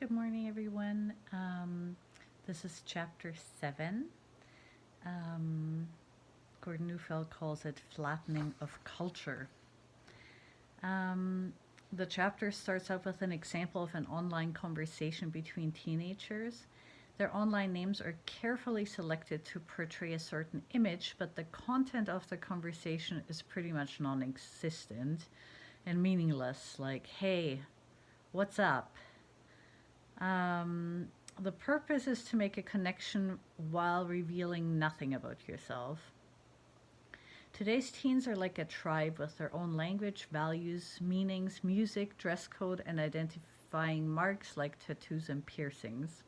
Good morning, everyone. This is chapter 7. Um, Gordon Neufeld calls it flattening of culture. Um, the chapter starts out with an example of an online conversation between teenagers. Their online names are carefully selected to portray a certain image, but the content of the conversation is pretty much non existent and meaningless, like, hey, what's up? Um, the purpose is to make a connection while revealing nothing about yourself. Today's teens are like a tribe with their own language, values, meanings, music, dress code, and identifying marks like tattoos and piercings.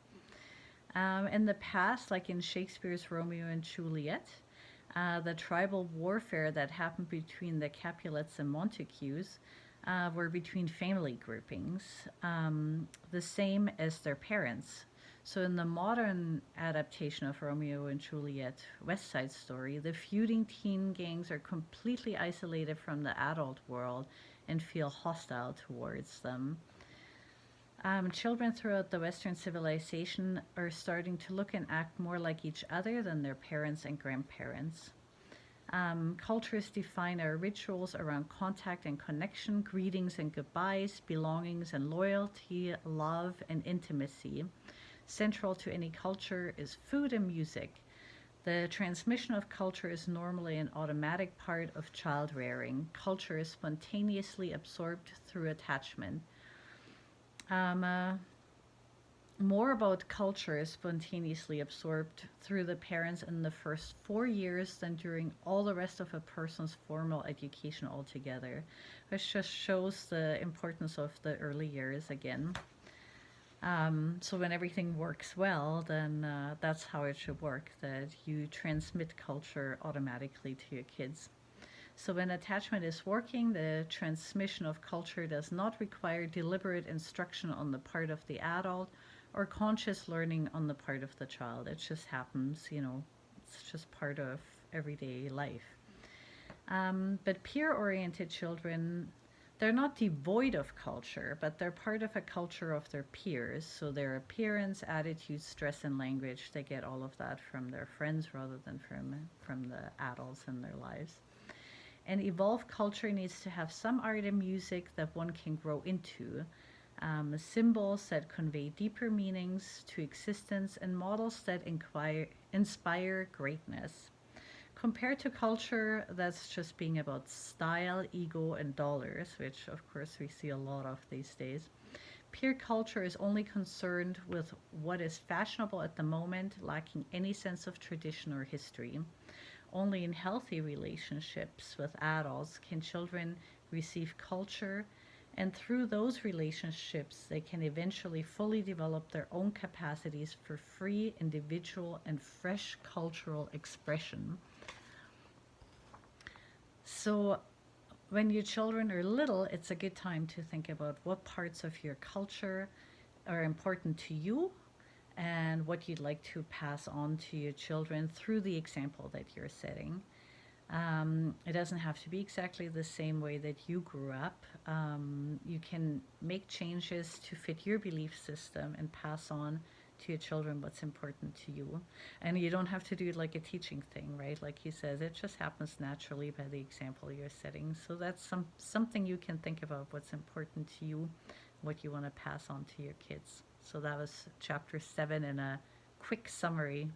In the past, like in Shakespeare's Romeo and Juliet, the tribal warfare that happened between the Capulets and Montagues were between family groupings, the same as their parents. So, in the modern adaptation of Romeo and Juliet, West Side Story, the feuding teen gangs are completely isolated from the adult world and feel hostile towards them. Children throughout the Western civilization are starting to look and act more like each other than their parents and grandparents. Cultures define our rituals around contact and connection, greetings and goodbyes, belongings and loyalty, love and intimacy. Central to any culture is food and music. The transmission of culture is normally an automatic part of child rearing. Culture is spontaneously absorbed through attachment. Um, uh, More about culture is spontaneously absorbed through the parents in the first 4 years than during all the rest of a person's formal education altogether, which just shows the importance of the early years again. So when everything works well, then that's how it should work, that you transmit culture automatically to your kids. So when attachment is working, the transmission of culture does not require deliberate instruction on the part of the adult or conscious learning on the part of the child. It just happens, it's just part of everyday life. But peer oriented children, they're not devoid of culture, but they're part of a culture of their peers. So their appearance, attitudes, dress, and language, they get all of that from their friends rather than from the adults in their lives. And evolved culture needs to have some art and music that one can grow into, symbols that convey deeper meanings to existence, and models that inspire greatness. Compared to culture that's just being about style, ego, and dollars, which of course we see a lot of these days, peer culture is only concerned with what is fashionable at the moment, lacking any sense of tradition or history. Only in healthy relationships with adults can children receive culture, and through those relationships, they can eventually fully develop their own capacities for free, individual, and fresh cultural expression. So, when your children are little, it's a good time to think about what parts of your culture are important to you and what you'd like to pass on to your children through the example that you're setting. It doesn't have to be exactly the same way that you grew up. You can make changes to fit your belief system and pass on to your children what's important to you. And you don't have to do it like a teaching thing, right? Like he says, it just happens naturally by the example you're setting. So that's something you can think about what's important to you, what you want to pass on to your kids. So that was chapter 7 in a quick summary